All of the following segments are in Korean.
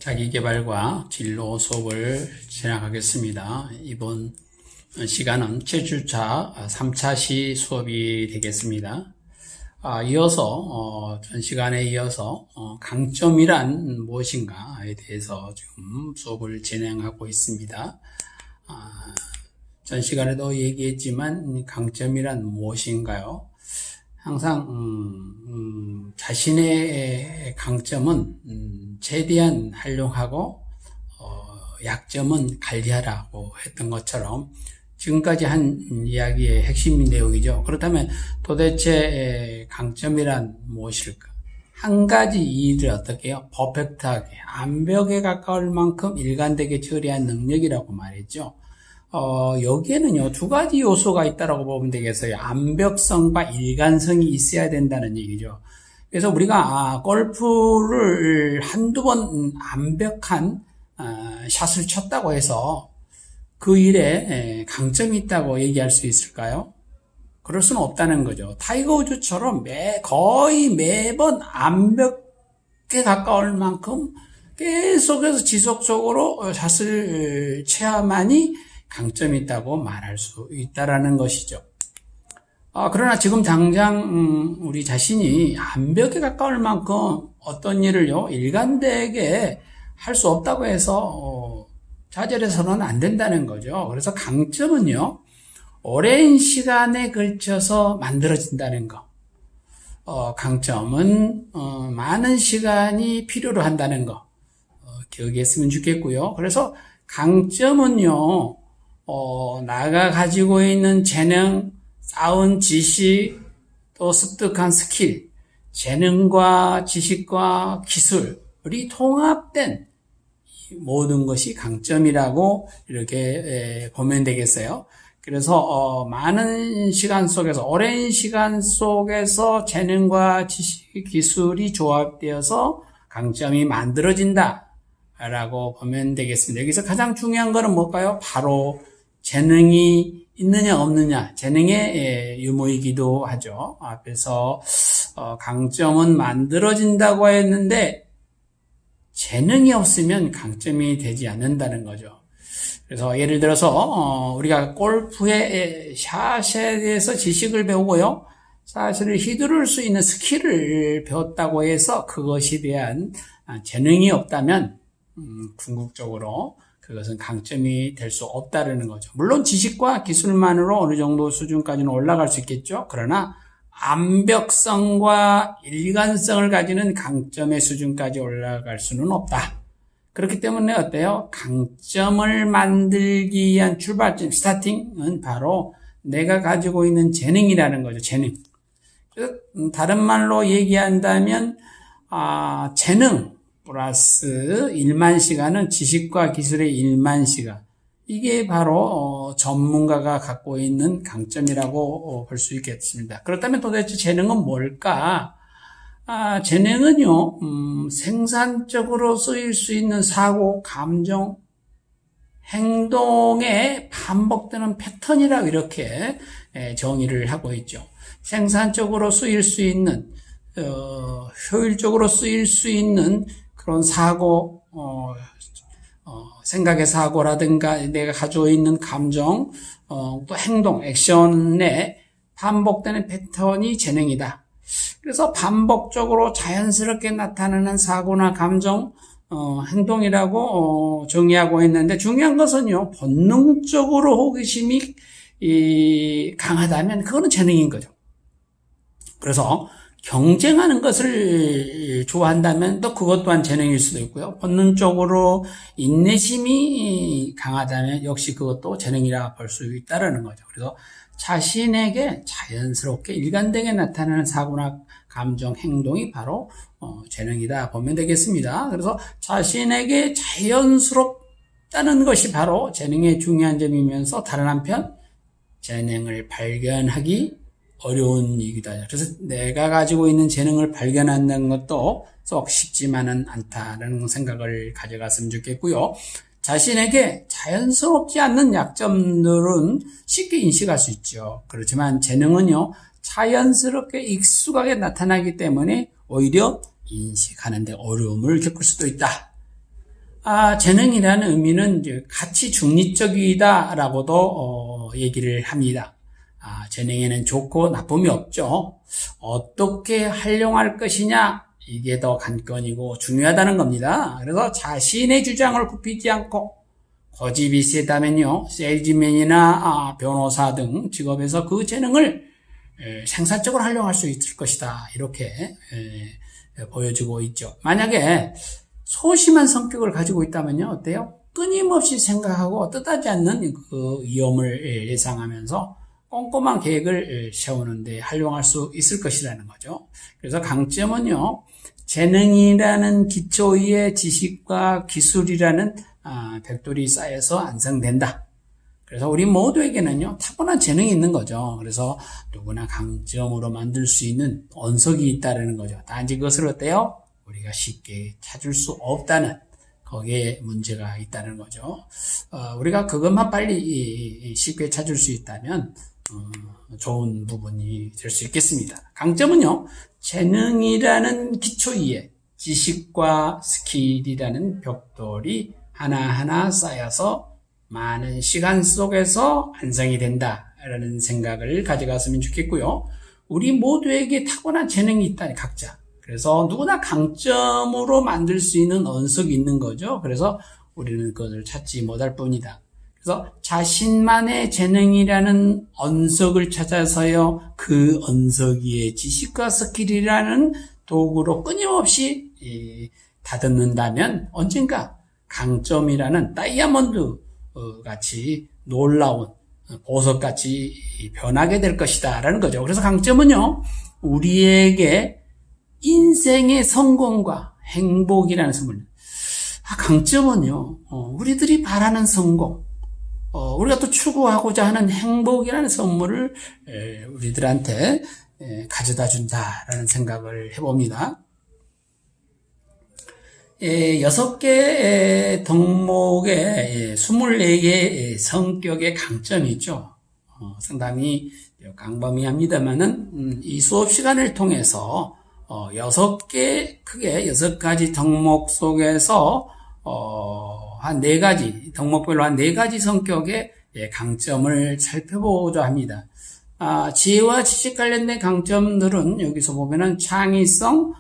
자기계발과 진로 수업을 진행하겠습니다. 이번 시간은 7주차 3차 시 수업이 되겠습니다. 전 시간에 이어서 강점이란 무엇인가에 대해서 지금 수업을 진행하고 있습니다. 전 시간에도 얘기했지만 강점이란 무엇인가요? 항상 자신의 강점은 최대한 활용하고 약점은 관리하라고 했던 것처럼 지금까지 한 이야기의 핵심 내용이죠. 그렇다면 도대체 강점이란 무엇일까? 한 가지 일을 어떻게 해요? 퍼펙트하게, 완벽에 가까울 만큼 일관되게 처리한 능력이라고 말했죠. 여기에는요, 두 가지 요소가 있다라고 보면 되겠어요. 완벽성과 일관성이 있어야 된다는 얘기죠. 그래서 우리가 골프를 한두 번 완벽한 샷을 쳤다고 해서 그 일에 강점이 있다고 얘기할 수 있을까요? 그럴 수는 없다는 거죠. 타이거 우즈처럼 거의 매번 완벽에 가까울 만큼 계속해서 지속적으로 샷을 쳐야만이 강점이 있다고 말할 수 있다라는 것이죠. 그러나 지금 당장 우리 자신이 완벽에 가까울 만큼 어떤 일을요 일관되게 할 수 없다고 해서 좌절해서는 안 된다는 거죠. 그래서 강점은요 오랜 시간에 걸쳐서 만들어진다는 거. 강점은 많은 시간이 필요로 한다는 거 기억했으면 좋겠고요. 그래서 강점은요 나가 가지고 있는 재능, 쌓은 지식, 또 습득한 스킬, 재능과 지식과 기술이 통합된 모든 것이 강점이라고 이렇게 보면 되겠어요. 그래서 많은 시간 속에서, 오랜 시간 속에서 재능과 지식, 기술이 조합되어서 강점이 만들어진다 라고 보면 되겠습니다. 여기서 가장 중요한 거는 뭘까요? 바로 재능이 있느냐 없느냐, 재능의 유무이기도 하죠. 앞에서 강점은 만들어진다고 했는데 재능이 없으면 강점이 되지 않는다는 거죠. 그래서 예를 들어서 우리가 골프의 샷에 대해서 지식을 배우고요, 샷을 휘두를 수 있는 스킬을 배웠다고 해서 그것에 대한 재능이 없다면 궁극적으로 그것은 강점이 될 수 없다는 거죠. 물론 지식과 기술만으로 어느 정도 수준까지는 올라갈 수 있겠죠. 그러나 완벽성과 일관성을 가지는 강점의 수준까지 올라갈 수는 없다. 그렇기 때문에 어때요? 강점을 만들기 위한 출발점, 스타팅은 바로 내가 가지고 있는 재능이라는 거죠. 재능. 그래서 다른 말로 얘기한다면 재능 플러스 1만 시간은 지식과 기술의 1만 시간. 이게 바로 전문가가 갖고 있는 강점이라고 볼 수 있겠습니다. 그렇다면 도대체 재능은 뭘까? 재능은요, 생산적으로 쓰일 수 있는 사고, 감정, 행동에 반복되는 패턴이라고 이렇게 정의를 하고 있죠. 생산적으로 쓰일 수 있는, 효율적으로 쓰일 수 있는 그런 사고, 생각의 사고라든가 내가 가지고 있는 감정, 또 행동, 액션에 반복되는 패턴이 재능이다. 그래서 반복적으로 자연스럽게 나타나는 사고나 감정, 행동이라고 정의하고 있는데 중요한 것은요, 본능적으로 호기심이 강하다면 그거는 재능인 거죠. 그래서 경쟁하는 것을 좋아한다면 또 그것 또한 재능일 수도 있고요. 본능적으로 인내심이 강하다면 역시 그것도 재능이라 볼 수 있다는 거죠. 그래서 자신에게 자연스럽게 일관되게 나타나는 사고나 감정, 행동이 바로 재능이다 보면 되겠습니다. 그래서 자신에게 자연스럽다는 것이 바로 재능의 중요한 점이면서 다른 한편 재능을 발견하기 어려운 얘기다. 그래서 내가 가지고 있는 재능을 발견하는 것도 썩 쉽지만은 않다라는 생각을 가져갔으면 좋겠고요. 자신에게 자연스럽지 않는 약점들은 쉽게 인식할 수 있죠. 그렇지만 재능은요, 자연스럽게 익숙하게 나타나기 때문에 오히려 인식하는데 어려움을 겪을 수도 있다. 재능이라는 의미는 이제 가치 중립적이다라고도 얘기를 합니다. 재능에는 좋고 나쁨이 없죠. 어떻게 활용할 것이냐, 이게 더 관건이고 중요하다는 겁니다. 그래서 자신의 주장을 굽히지 않고 고집이 세다면요, 세일즈맨이나 변호사 등 직업에서 그 재능을 생산적으로 활용할 수 있을 것이다, 이렇게 보여주고 있죠. 만약에 소심한 성격을 가지고 있다면요, 어때요? 끊임없이 생각하고 뜻하지 않는 그 위험을 예상하면서 꼼꼼한 계획을 세우는데 활용할 수 있을 것이라는 거죠. 그래서 강점은요, 재능이라는 기초 위에 지식과 기술이라는 벽돌이 쌓여서 완성된다. 그래서 우리 모두에게는요, 타고난 재능이 있는 거죠. 그래서 누구나 강점으로 만들 수 있는 언석이 있다는 거죠. 단지 그것을 어때요? 우리가 쉽게 찾을 수 없다는, 거기에 문제가 있다는 거죠. 우리가 그것만 빨리 쉽게 찾을 수 있다면 좋은 부분이 될 수 있겠습니다. 강점은요, 재능이라는 기초 위에 지식과 스킬이라는 벽돌이 하나하나 쌓여서 많은 시간 속에서 완성이 된다라는 생각을 가져갔으면 좋겠고요. 우리 모두에게 타고난 재능이 있다, 각자. 그래서 누구나 강점으로 만들 수 있는 언석이 있는 거죠. 그래서 우리는 그것을 찾지 못할 뿐이다. 그래서 자신만의 재능이라는 언석을 찾아서요, 그 언석 위에 지식과 스킬이라는 도구로 끊임없이 다듬는다면 언젠가 강점이라는 다이아몬드 같이 놀라운 보석같이 변하게 될 것이다 라는 거죠. 그래서 강점은요, 우리에게 인생의 성공과 행복이라는 선물. 강점은요, 우리들이 바라는 성공, 우리가 또 추구하고자 하는 행복이라는 선물을 우리들한테 가져다 준다라는 생각을 해봅니다. 6개의 덕목에 24개의 성격의 강점이 있죠. 상당히 광범위합니다만은 이 수업 시간을 통해서 6개, 크게 6가지 덕목 속에서 한 4가지, 덕목별로 한 4가지 성격의 강점을 살펴보고자 합니다. 지혜와 지식 관련된 강점들은 여기서 보면은 창의성,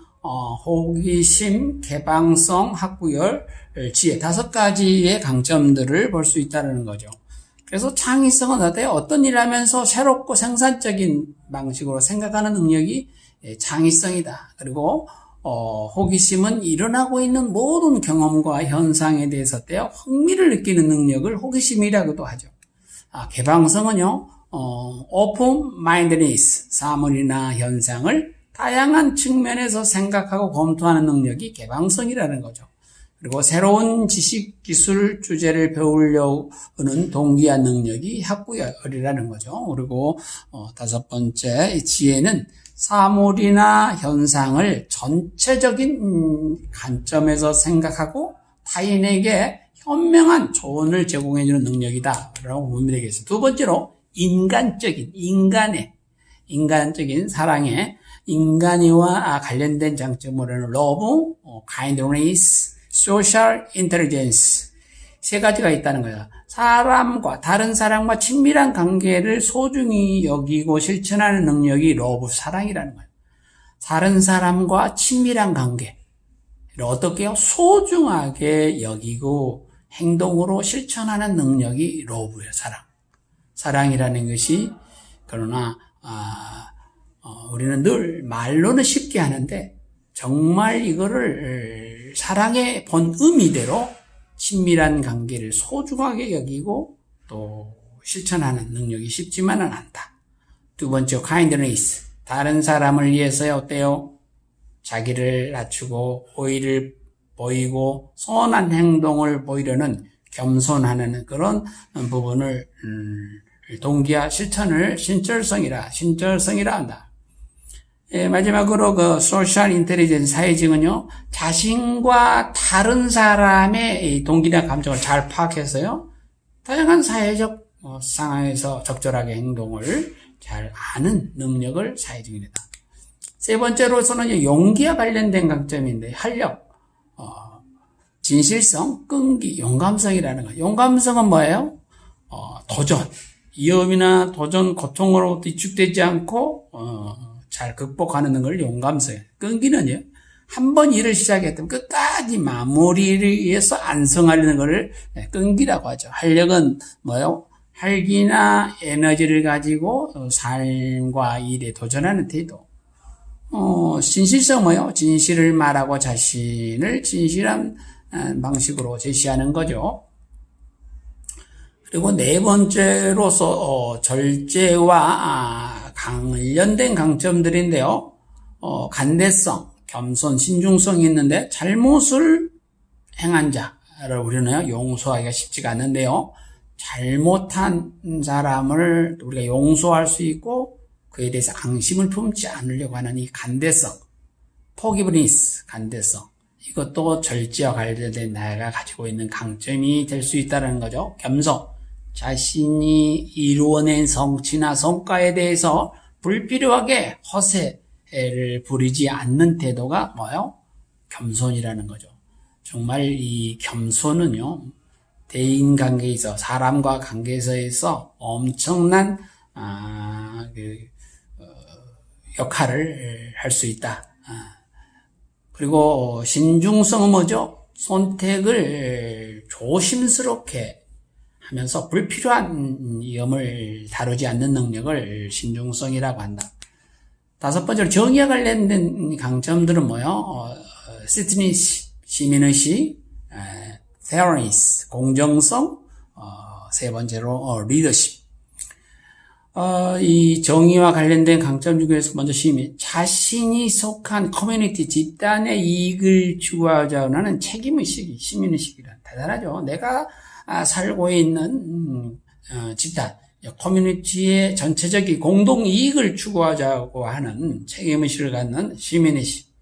호기심, 개방성, 학구열, 지혜 5가지의 강점들을 볼 수 있다는 거죠. 그래서 창의성은 어떤 일을 하면서 새롭고 생산적인 방식으로 생각하는 능력이 창의성이다. 그리고 호기심은 일어나고 있는 모든 경험과 현상에 대해서 흥미를 느끼는 능력을 호기심이라고도 하죠. 개방성은요, open mindedness, 사물이나 현상을 다양한 측면에서 생각하고 검토하는 능력이 개방성이라는 거죠. 그리고 새로운 지식, 기술, 주제를 배우려는 동기한 능력이 학구열이라는 거죠. 그리고 5번째, 지혜는 사물이나 현상을 전체적인 관점에서 생각하고 타인에게 현명한 조언을 제공해주는 능력이다 라고 보면 되겠습니다. 2번째로 인간적인 사랑의 인간이와 관련된 장점으로는 love, kindness, social intelligence 3가지가 있다는 거예요. 다른 사람과 친밀한 관계를 소중히 여기고 실천하는 능력이 love, 사랑이라는 거예요. 다른 사람과 친밀한 관계를 어떻게 소중하게 여기고 행동으로 실천하는 능력이 love예요, 사랑이라는 것이. 그러나 우리는 늘 말로는 쉽게 하는데 정말 이거를 사랑의 본 의미대로 친밀한 관계를 소중하게 여기고 또 실천하는 능력이 쉽지만은 않다. 2번째, kindness. 다른 사람을 위해서 어때요? 자기를 낮추고 호의를 보이고 선한 행동을 보이려는 겸손하는 그런 부분을 동기와 실천을 신절성이라 한다. 마지막으로 그 소셜 인텔리전스, 사회증은요, 자신과 다른 사람의 동기나 감정을 잘 파악해서요, 다양한 사회적 상황에서 적절하게 행동을 잘 아는 능력을 사회증이다. 3번째로서는 용기와 관련된 강점인데, 활력. 진실성, 끈기, 용감성이라는 거예요. 용감성은 뭐예요? 도전. 위험이나 도전, 고통으로부터 위축되지 않고 잘 극복하는 걸 용감성이에요. 끈기는요, 한 번 일을 시작했다면 끝까지 마무리를 위해서 안성하려는 것을 끈기라고 하죠. 활력은 뭐예요? 활기나 에너지를 가지고 삶과 일에 도전하는 태도. 진실성 뭐예요? 진실을 말하고 자신을 진실한 방식으로 제시하는 거죠. 그리고 네 번째로서 절제와 관련된 강점들인데요. 간대성, 겸손, 신중성이 있는데 잘못을 행한 자를 우리는 용서하기가 쉽지가 않는데요. 잘못한 사람을 우리가 용서할 수 있고 그에 대해서 앙심을 품지 않으려고 하는 이 간대성, forgiveness, 간대성. 이것도 절제와 관련된 나가 가지고 있는 강점이 될 수 있다는 거죠. 겸손, 자신이 이루어낸 성취나 성과에 대해서 불필요하게 허세를 부리지 않는 태도가 뭐예요? 겸손이라는 거죠. 정말 이 겸손은요, 대인관계에서, 사람과 관계에서 엄청난 역할을 할 수 있다. 그리고 신중성은 뭐죠? 선택을 조심스럽게 하면서 불필요한 위험을 다루지 않는 능력을 신중성이라고 한다. 다섯 번째로 정의와 관련된 강점들은 뭐예요? 시트니시, 시민의식, fairness, 공정성, 세 번째로 리더십. 이 정의와 관련된 강점 중에서 먼저 자신이 속한 커뮤니티, 집단의 이익을 추구하자고 하는 책임의식이, 시민의식이라 대단하죠. 내가 살고 있는 집단, 커뮤니티의 전체적인 공동이익을 추구하자고 하는 책임의식을 갖는 시민의식.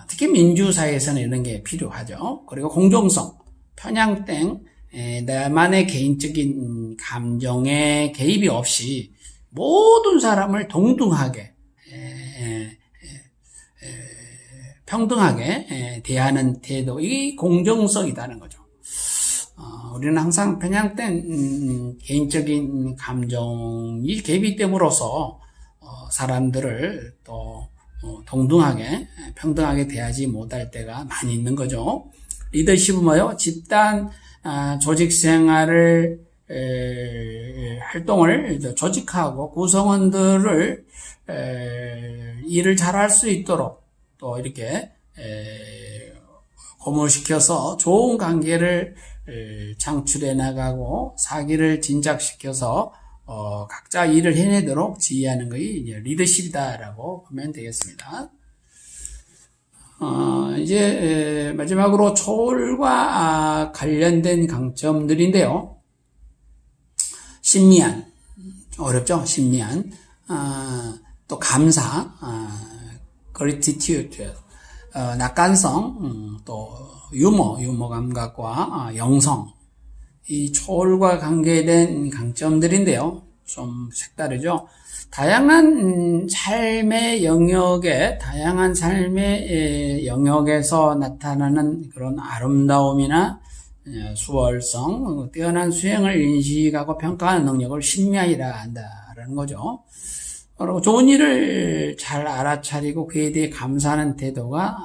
특히 민주사회에서는 이런 게 필요하죠. 그리고 공정성, 편향된 나만의 개인적인 감정에 개입이 없이 모든 사람을 동등하게 평등하게 대하는 태도, 이 공정성이라는 거죠. 우리는 항상 편향된 개인적인 감정이 개입이 됨으로써 사람들을 또 동등하게 평등하게 대하지 못할 때가 많이 있는 거죠. 리더십은 뭐예요? 집단 조직 생활을 활동을 조직하고 구성원들을 일을 잘할 수 있도록 또 이렇게 고무시켜서 좋은 관계를 창출해 나가고 사기를 진작시켜서 각자 일을 해내도록 지휘하는 것이 이제 리더십이다라고 보면 되겠습니다. 이제 마지막으로 초월과 관련된 강점들인데요. 신미한, 어렵죠? 신미한, 또 감사, gratitude, 낙관성, 또 유머 감각과 영성, 이 초월과 관계된 강점들인데요. 좀 색다르죠? 다양한 삶의 영역에서 나타나는 그런 아름다움이나 수월성, 뛰어난 수행을 인식하고 평가하는 능력을 신미하이라 한다라는 거죠. 그리고 좋은 일을 잘 알아차리고 그에 대해 감사하는 태도가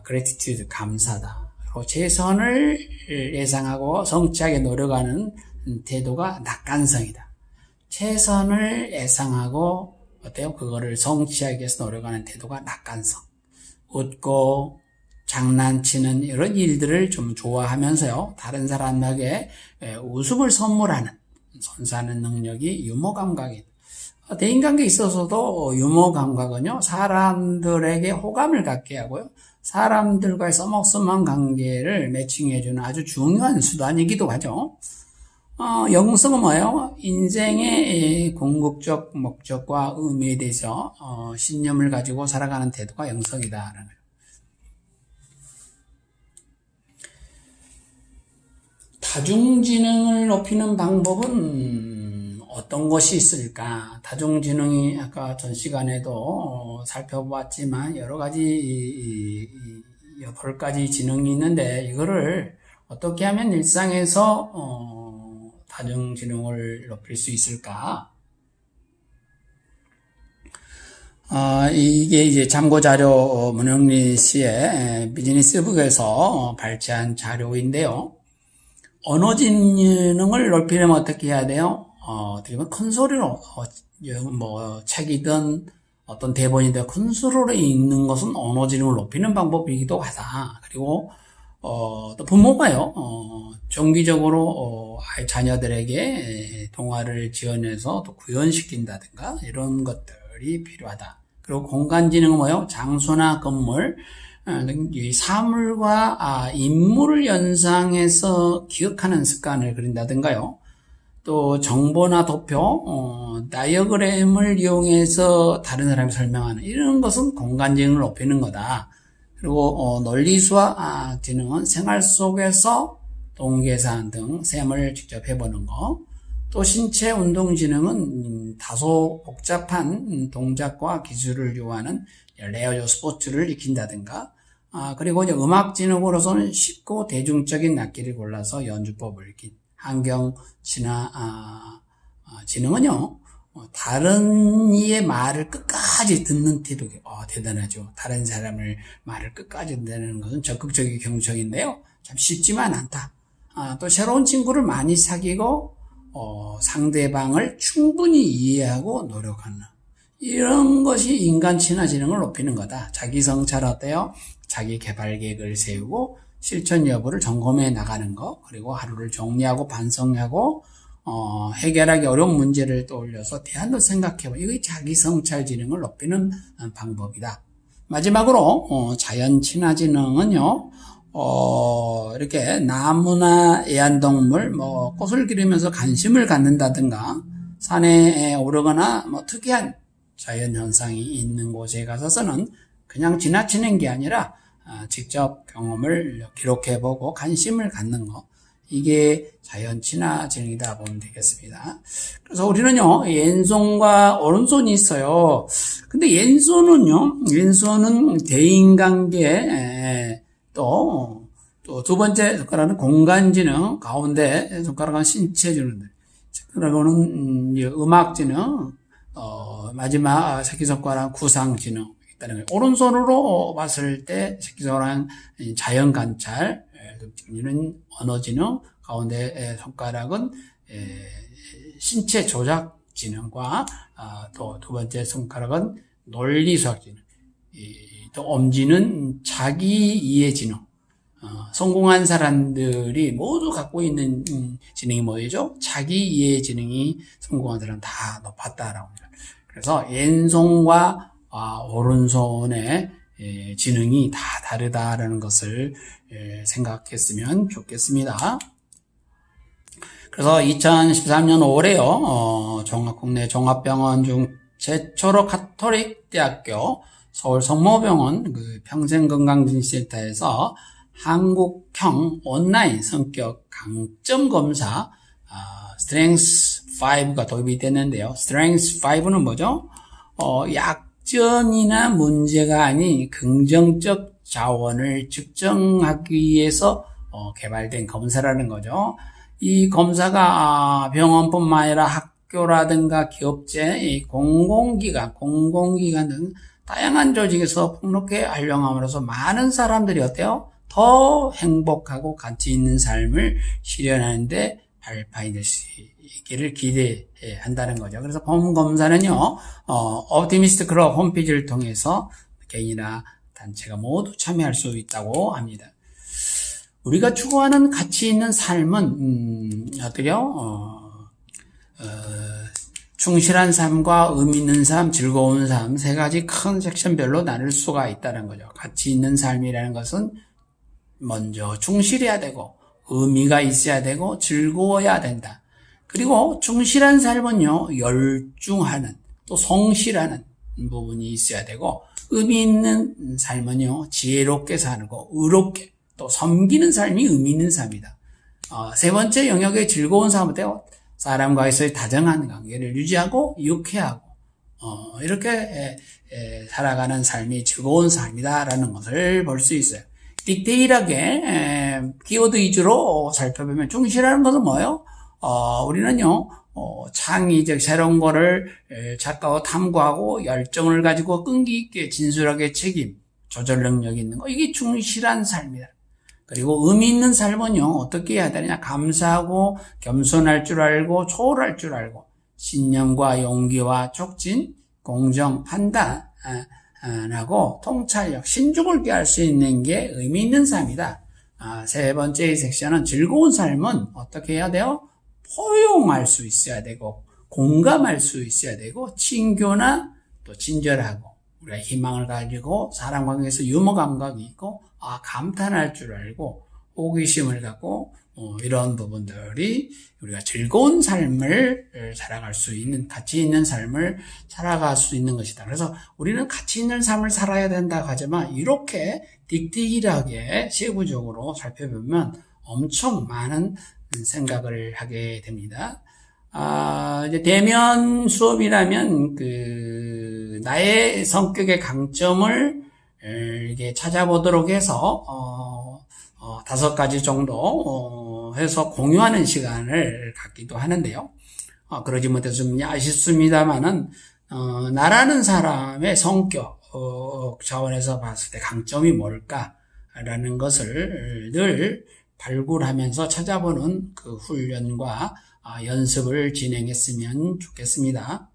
gratitude, 감사다. 그리고 최선을 예상하고 성취하게 노력하는 태도가 낙관성이다. 최선을 예상하고 어때요? 그거를 성취하기 위해서 노력하는 태도가 낙관성. 웃고 장난치는 이런 일들을 좀 좋아하면서요. 다른 사람에게 웃음을 선물하는, 선사하는 능력이 유머 감각이다. 대인관계에 있어서도 유머 감각은요, 사람들에게 호감을 갖게 하고요, 사람들과의 써먹서먹한 관계를 매칭해주는 아주 중요한 수단이기도 하죠. 영성은 뭐예요? 인생의 궁극적 목적과 의미에 대해서 신념을 가지고 살아가는 태도가 영성이다라는 거예요. 다중지능을 높이는 방법은 어떤 것이 있을까? 다중지능이 아까 전 시간에도 살펴봤지만 여러 가지 8가지 지능이 있는데 이거를 어떻게 하면 일상에서 다중지능을 높일 수 있을까? 이게 이제 참고자료 문영리 씨의 비즈니스북에서 발췌한 자료인데요. 언어지능을 높이려면 어떻게 해야 돼요? 어떻게 보면 큰 소리로, 책이든 어떤 대본이든 큰 소리로 읽는 것은 언어지능을 높이는 방법이기도 하다. 그리고, 또 부모가요, 정기적으로, 자녀들에게 동화를 지어내서 또 구현시킨다든가, 이런 것들이 필요하다. 그리고 공간지능은 뭐요? 장소나 건물, 이 사물과 인물을 연상해서 기억하는 습관을 들인다든가요. 또 정보나 도표, 다이어그램을 이용해서 다른 사람이 설명하는 이런 것은 공간지능을 높이는 거다. 그리고 논리수학 지능은 생활 속에서 동계산 등 셈을 직접 해보는 거. 또 신체 운동 지능은 다소 복잡한 동작과 기술을 요하는 레어조 스포츠를 익힌다든가. 그리고 이제 음악 지능으로서는 쉽고 대중적인 악기를 골라서 연주법을 익힌 환경 진화 지능은요. 다른 이의 말을 끝까지 듣는 태도가 대단하죠. 다른 사람을 말을 끝까지 듣는 것은 적극적인 경청인데요. 참 쉽지만 않다. 또 새로운 친구를 많이 사귀고 상대방을 충분히 이해하고 노력하는 이런 것이 인간 친화 지능을 높이는 거다. 자기 성찰 어때요? 자기 개발 계획을 세우고 실천 여부를 점검해 나가는 거, 그리고 하루를 정리하고 반성하고 해결하기 어려운 문제를 떠올려서 대안도 생각해보고 이게 자기 성찰 지능을 높이는 방법이다. 마지막으로 자연 친화 지능은요. 이렇게 나무나 애완동물, 꽃을 기르면서 관심을 갖는다든가 산에 오르거나 특이한 자연 현상이 있는 곳에 가서서는 그냥 지나치는 게 아니라 직접 경험을 기록해보고 관심을 갖는 거, 이게 자연 친화 지능이다 보면 되겠습니다. 그래서 우리는요, 왼손과 오른손이 있어요. 근데 왼손은 대인관계, 또 두 번째 손가락은 공간지능, 가운데 손가락은 신체지능, 그리고는 음악지능, 마지막 새끼손가락 구상지능 있다는 거예요. 오른손으로 봤을 때 새끼손가락은 자연관찰, 이는 언어지능, 가운데 손가락은 신체 조작지능과 또 두 번째 손가락은 논리수학지능, 또 엄지는 자기이해지능. 성공한 사람들이 모두 갖고 있는 지능이 뭐죠? 자기이해 지능이 성공한 사람은 다 높았다라고 합니다. 그래서 왼손과 오른손의 지능이 다 다르다라는 것을 생각했으면 좋겠습니다. 그래서 2013년 5월에요. 국내 종합병원 중 최초로 가톨릭 대학교 서울 성모병원 평생건강진센터에서 한국형 온라인 성격 강점 검사 스트렝스 5가 도입이 됐는데요. 스트렝스 5는 뭐죠? 약점이나 문제가 아닌 긍정적 자원을 측정하기 위해서 개발된 검사라는 거죠. 이 검사가 병원뿐만 아니라 학교라든가 기업체, 공공기관 등 다양한 조직에서 폭넓게 활용함으로써 많은 사람들이 어때요? 더 행복하고 가치 있는 삶을 실현하는데 발판이 될 수 있기를 기대한다는 거죠. 그래서 본 검사는요, 옵티미스트 클럽 홈페이지를 통해서 개인이나 단체가 모두 참여할 수 있다고 합니다. 우리가 추구하는 가치 있는 삶은 어때요? 충실한 삶과 의미 있는 삶, 즐거운 삶, 세 가지 큰 섹션별로 나눌 수가 있다는 거죠. 가치 있는 삶이라는 것은 먼저 충실해야 되고, 의미가 있어야 되고, 즐거워야 된다. 그리고 충실한 삶은요, 열중하는, 또 성실하는 부분이 있어야 되고, 의미 있는 삶은요, 지혜롭게 살고, 의롭게, 또 섬기는 삶이 의미 있는 삶이다. 세 번째 영역의 즐거운 삶은 어때요? 사람과의 다정한 관계를 유지하고 유쾌하고 이렇게 살아가는 삶이 즐거운 삶이다라는 것을 볼 수 있어요. 디테일하게 키워드 위주로 살펴보면 충실하는 것은 뭐예요? 우리는요, 창의적 새로운 거를 작가와 탐구하고 열정을 가지고 끈기 있게 진솔하게 책임, 조절 능력이 있는 거. 이게 충실한 삶이다. 그리고 의미 있는 삶은요, 어떻게 해야 되느냐? 감사하고 겸손할 줄 알고 초월할 줄 알고 신념과 용기와 촉진, 공정, 판단하고 통찰력, 신중을 꾀할 수 있는 게 의미 있는 삶이다. 세 번째 섹션은 즐거운 삶은 어떻게 해야 돼요? 포용할 수 있어야 되고 공감할 수 있어야 되고 친교나 또 친절하고 우리가 희망을 가지고 사람 관계에서 유머 감각이 있고 감탄할 줄 알고 호기심을 갖고 이런 부분들이 우리가 즐거운 삶을 살아갈 수 있는 가치 있는 삶을 살아갈 수 있는 것이다. 그래서 우리는 가치 있는 삶을 살아야 된다고 하지만 이렇게 디테일하게 세부적으로 살펴보면 엄청 많은 생각을 하게 됩니다. 이제 대면 수업이라면 나의 성격의 강점을 이렇게 찾아보도록 해서 5가지 정도 해서 공유하는 시간을 갖기도 하는데요. 그러지 못해서 좀 아쉽습니다만은 나라는 사람의 성격 차원에서 봤을 때 강점이 뭘까라는 것을 늘 발굴하면서 찾아보는 그 훈련과 연습을 진행했으면 좋겠습니다.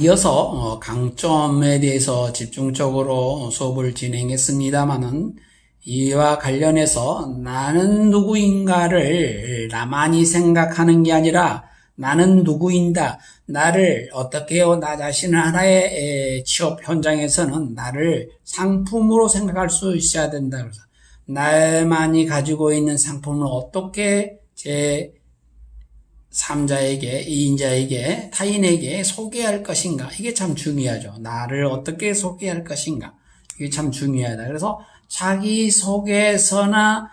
이어서 강점에 대해서 집중적으로 수업을 진행했습니다마는 이와 관련해서 나는 누구인가를 나만이 생각하는 게 아니라 나는 누구인가, 나를 어떻게 해요? 나 자신을 하나의 취업 현장에서는 나를 상품으로 생각할 수 있어야 된다. 그래서 나만이 가지고 있는 상품을 어떻게 제 3자에게, 2인자에게, 타인에게 소개할 것인가. 이게 참 중요하죠. 나를 어떻게 소개할 것인가. 이게 참 중요하다. 그래서 자기소개서나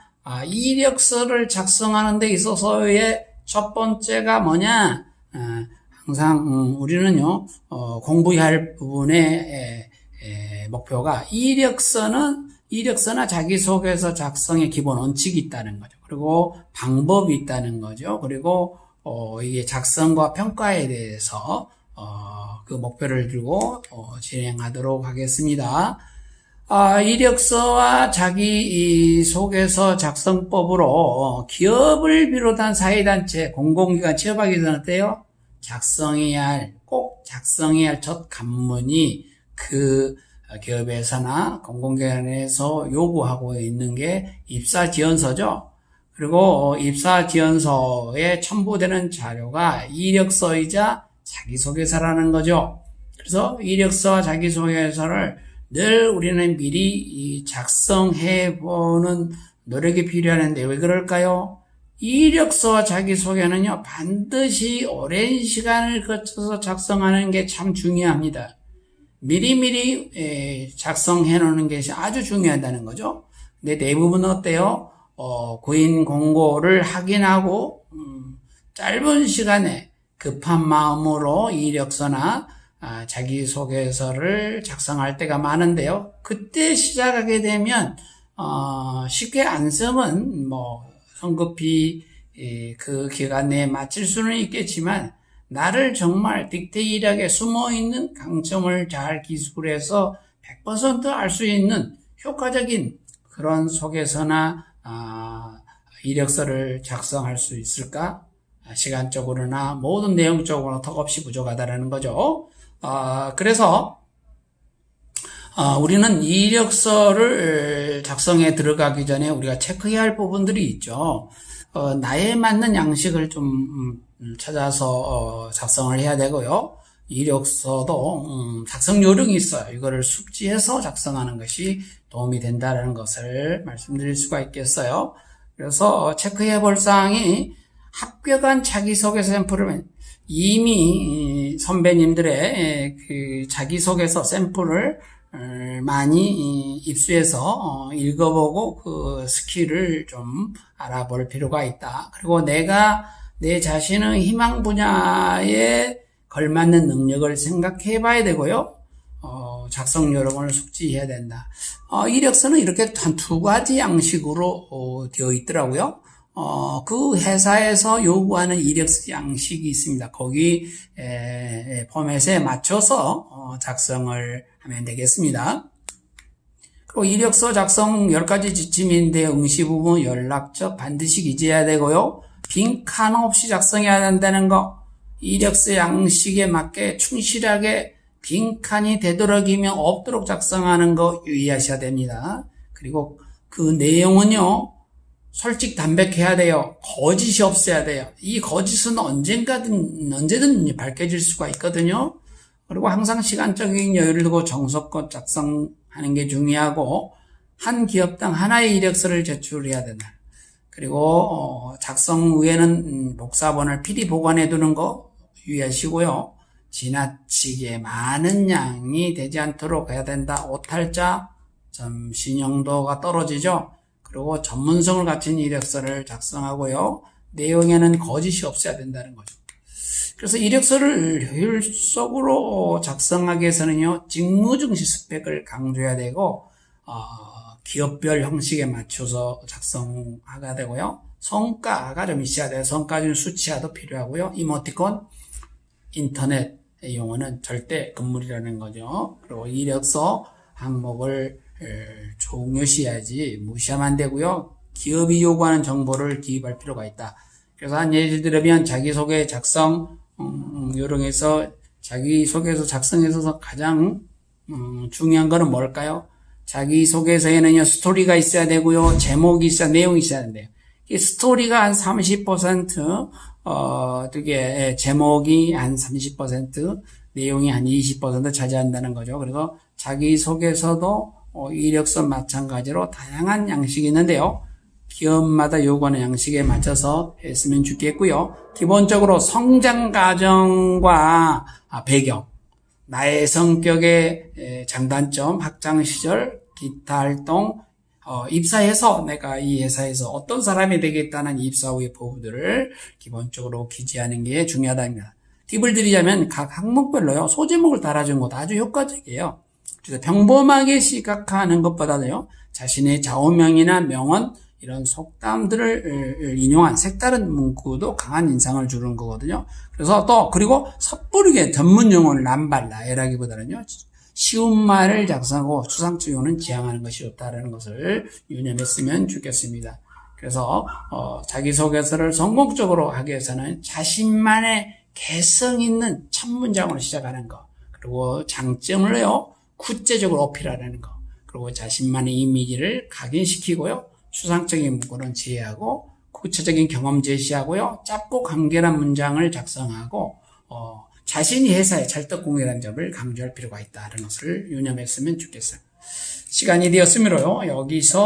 이력서를 작성하는 데 있어서의 첫 번째가 뭐냐? 항상 우리는요 공부해야 할 부분의 목표가 이력서나 자기소개서 작성의 기본 원칙이 있다는 거죠. 그리고 방법이 있다는 거죠. 그리고 이게 작성과 평가에 대해서 그 목표를 들고 진행하도록 하겠습니다. 이력서와 자기소개서 작성법으로 기업을 비롯한 사회단체, 공공기관 취업하기 전에 어때요? 꼭 작성해야 할 첫 관문이 그 기업에서나 공공기관에서 요구하고 있는 게 입사지원서죠. 그리고 입사지원서에 첨부되는 자료가 이력서이자 자기소개서라는 거죠. 그래서 이력서와 자기소개서를 늘 우리는 미리 작성해보는 노력이 필요한데 왜 그럴까요? 이력서와 자기소개는요 반드시 오랜 시간을 거쳐서 작성하는 게 참 중요합니다. 미리미리 작성해 놓는 것이 아주 중요하다는 거죠. 근데 대부분은 어때요? 구인 공고를 확인하고 짧은 시간에 급한 마음으로 이력서나 자기소개서를 작성할 때가 많은데요. 그때 시작하게 되면 쉽게 안 쓰면 성급히 그 기간 내에 마칠 수는 있겠지만 나를 정말 디테일하게 숨어있는 강점을 잘 기술해서 100% 알 수 있는 효과적인 그런 소개서나 이력서를 작성할 수 있을까? 시간적으로나 모든 내용적으로 턱없이 부족하다는 거죠. 그래서 우리는 이력서를 작성에 들어가기 전에 우리가 체크해야 할 부분들이 있죠. 나에 맞는 양식을 좀 찾아서 작성을 해야 되고요. 이력서도 작성 요령이 있어요. 이거를 숙지해서 작성하는 것이 도움이 된다는 것을 말씀드릴 수가 있겠어요. 그래서 체크해 볼 사항이 합격한 자기소개서 샘플을 이미 선배님들의 그 자기소개서 샘플을 많이 입수해서 읽어보고 그 스킬을 좀 알아볼 필요가 있다. 그리고 내가 내 자신의 희망 분야에 걸맞는 능력을 생각해 봐야 되고요. 작성 요령을 숙지해야 된다. 이력서는 이렇게 한 두 가지 양식으로 되어 있더라고요. 그 회사에서 요구하는 이력서 양식이 있습니다. 거기 포맷에 맞춰서 작성을 하면 되겠습니다. 그리고 이력서 작성 10가지 지침인데 응시 부분 연락처 반드시 기재해야 되고요. 빈칸 없이 작성해야 된다는 거, 이력서 양식에 맞게 충실하게 빈칸이 되도록이면 없도록 작성하는 거 유의하셔야 됩니다. 그리고 그 내용은요, 솔직 담백해야 돼요. 거짓이 없어야 돼요. 이 거짓은 언제든 밝혀질 수가 있거든요. 그리고 항상 시간적인 여유를 두고 정성껏 작성하는 게 중요하고, 한 기업당 하나의 이력서를 제출해야 된다. 그리고 작성 후에는 복사본을 필히 보관해 두는 거 유의하시고요. 지나치게 많은 양이 되지 않도록 해야 된다. 오탈자, 좀 신용도가 떨어지죠. 그리고 전문성을 갖춘 이력서를 작성하고요. 내용에는 거짓이 없어야 된다는 거죠. 그래서 이력서를 효율적으로 작성하기 위해서는요, 직무중시 스펙을 강조해야 되고, 기업별 형식에 맞춰서 작성하게 되고요. 성과가 좀 있어야 돼요. 성과 중 수치화도 필요하고요. 이모티콘, 인터넷 용어는 절대 금물이라는 거죠. 그리고 이력서 항목을 중요시해야지 무시하면 안 되고요. 기업이 요구하는 정보를 기입할 필요가 있다. 그래서 한 예를 들면 자기소개 작성 요령에서 자기소개서 작성에 있어서 가장 중요한 거는 뭘까요? 자기소개서에는요, 스토리가 있어야 되고요, 제목이 있어야, 내용이 있어야 된대요. 이 스토리가 한 30%, 되게 제목이 한 30%, 내용이 한 20% 차지한다는 거죠. 그래서 자기소개서도 이력서 마찬가지로 다양한 양식이 있는데요. 기업마다 요구하는 양식에 맞춰서 했으면 좋겠고요. 기본적으로 성장 과정과 배경, 나의 성격의 장단점, 학창 시절, 기타 활동, 입사해서 내가 이 회사에서 어떤 사람이 되겠다는 입사 후의 포부들을 기본적으로 기재하는 게 중요하답니다. 팁을 드리자면 각 항목별로요, 소제목을 달아준 것도 아주 효과적이에요. 그래서 평범하게 시각화하는 것보다도요, 자신의 좌우명이나 명언, 이런 속담들을 인용한 색다른 문구도 강한 인상을 주는 거거든요. 그래서 그리고 섣부르게 전문 용어를 남발, 나열하기보다는요, 쉬운 말을 작성하고 추상적 용어는 지향하는 것이 좋다는 것을 유념했으면 좋겠습니다. 그래서, 자기소개서를 성공적으로 하기 위해서는 자신만의 개성 있는 첫 문장으로 시작하는 거, 그리고 장점을요, 구체적으로 어필하는 거, 그리고 자신만의 이미지를 각인시키고요, 추상적인 문구는 제외하고 구체적인 경험 제시하고요, 짧고 간결한 문장을 작성하고 자신이 회사에 찰떡궁이라는 점을 강조할 필요가 있다는 것을 유념했으면 좋겠어요. 시간이 되었으므로요, 여기서